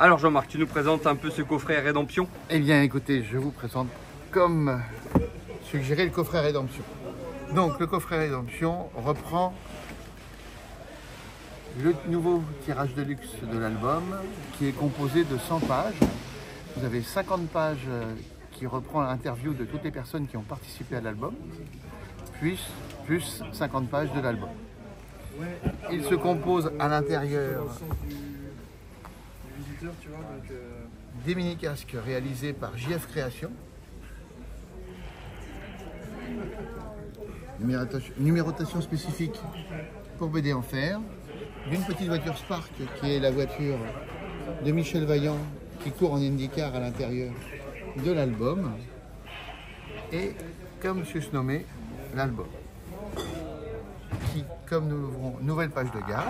Alors Jean-Marc, tu nous présentes un peu ce coffret Rédemption? Eh bien écoutez, je vous présente comme suggéré le coffret Rédemption. Donc le coffret Rédemption reprend le nouveau tirage de luxe de l'album qui est composé de 100 pages. Vous avez 50 pages qui reprend l'interview de toutes les personnes qui ont participé à l'album, plus 50 pages de l'album. Il se compose à l'intérieur des mini-casques réalisés par JF Création, numérotation spécifique pour BD en fer, d'une petite voiture Spark qui est la voiture de Michel Vaillant qui court en IndyCar à l'intérieur de l'album, et comme susnommé l'album qui, comme nous ouvrons nouvelle page de garde,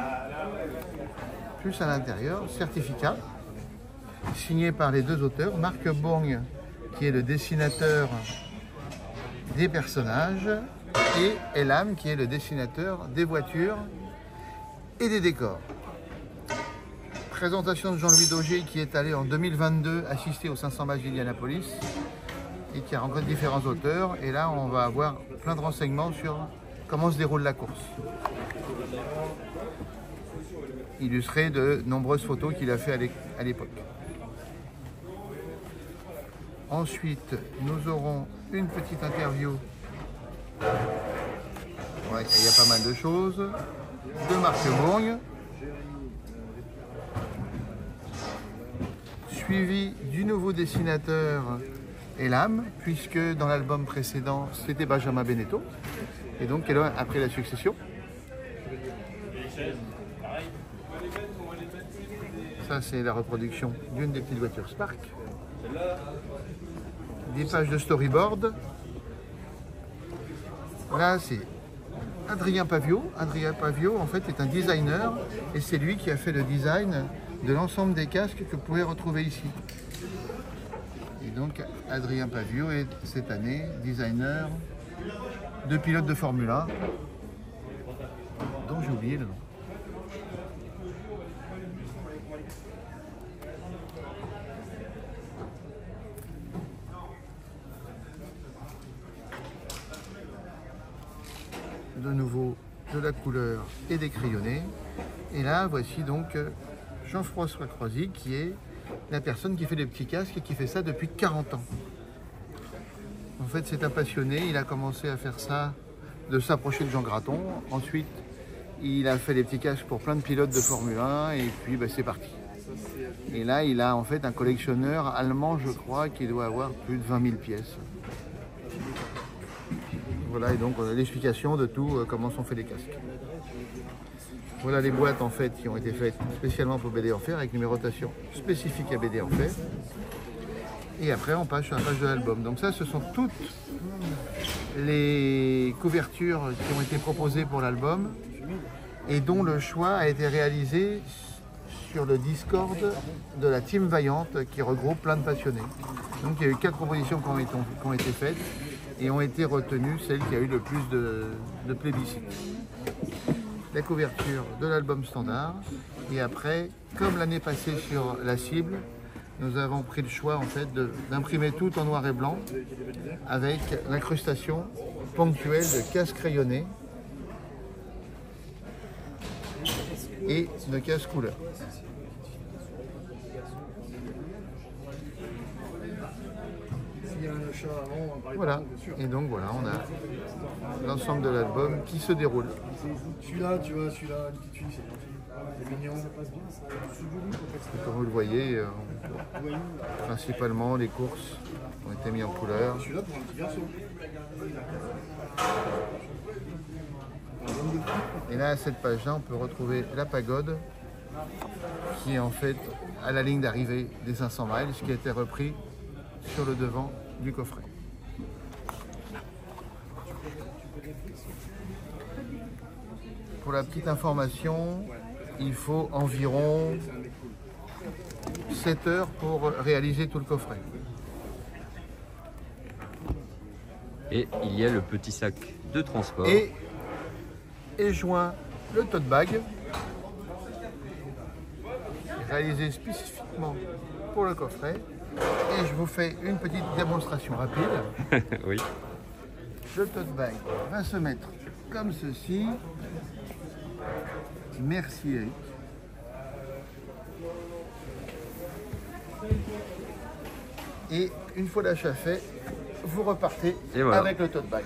plus à l'intérieur certificat signé par les deux auteurs, Marc Bourgne qui est le dessinateur des personnages et Elam qui est le dessinateur des voitures et des décors. Présentation de Jean-Louis Dauger qui est allé en 2022 assister aux 500 matchs d'Indianapolis et qui a rencontré différents auteurs, et là on va avoir plein de renseignements sur comment se déroule la course, illustré de nombreuses photos qu'il a fait à l'époque. Ensuite, nous aurons une petite interview. Ouais, il y a pas mal de choses. De Marc Bourgne. Suivi du nouveau dessinateur Elam, puisque dans l'album précédent, c'était Benjamin Beneteau. Et donc, Elam a pris la succession. Ça, c'est la reproduction d'une des petites voitures Spark. Des pages de storyboard. Là, c'est Adrien Pavio. Adrien Pavio, en fait, est un designer et c'est lui qui a fait le design de l'ensemble des casques que vous pouvez retrouver ici. Et donc, Adrien Pavio est cette année designer de pilote de Formule 1, dont j'ai oublié le nom. De nouveau de la couleur et des crayonnés. Et là, voici donc Jean-François Croisy qui est la personne qui fait les petits casques et qui fait ça depuis 40 ans. En fait, c'est un passionné. Il a commencé à faire ça, de s'approcher de Jean Graton. Ensuite, il a fait les petits casques pour plein de pilotes de Formule 1 et puis c'est parti. Et là, il a en fait un collectionneur allemand, je crois, qui doit avoir plus de 20 000 pièces. Voilà, et donc on a l'explication de tout, comment sont faits les casques. Voilà les boîtes en fait qui ont été faites spécialement pour BD en fer avec numérotation spécifique à BD en fer. Et après on passe sur la page de l'album. Donc ça, ce sont toutes les couvertures qui ont été proposées pour l'album et dont le choix a été réalisé sur le Discord de la Team Vaillante qui regroupe plein de passionnés. Donc il y a eu 4 propositions qui ont été faites et ont été retenues celle qui a eu le plus de plébiscite. La couverture de l'album standard, et après, comme l'année passée sur la cible, nous avons pris le choix en fait d'imprimer tout en noir et blanc avec l'incrustation ponctuelle de casques crayonnés et de casques couleur. Voilà, et donc voilà, on a l'ensemble de l'album qui se déroule. Celui-là, tu vois, celui-là, c'est mignon. Et comme vous le voyez, principalement les courses ont été mises en couleur. Celui-là pour un petit garçon. Et là, à cette page-là, on peut retrouver la pagode qui est en fait à la ligne d'arrivée des 500 miles, ce qui a été repris sur le devant du coffret. Pour la petite information, il faut environ 7 heures pour réaliser tout le coffret. Et il y a le petit sac de transport. Et joint le tote bag réalisé spécifiquement pour le coffret. Et je vous fais une petite démonstration rapide. Oui. Le tote bag va se mettre comme ceci. Merci Eric. Et une fois l'achat fait, vous repartez Et voilà. avec le tote bag.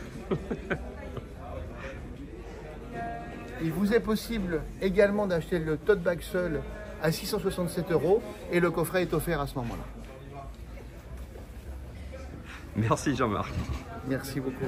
Il vous est possible également d'acheter le tote bag seul à 667 € et le coffret est offert à ce moment-là. Merci Jean-Marc. Merci beaucoup.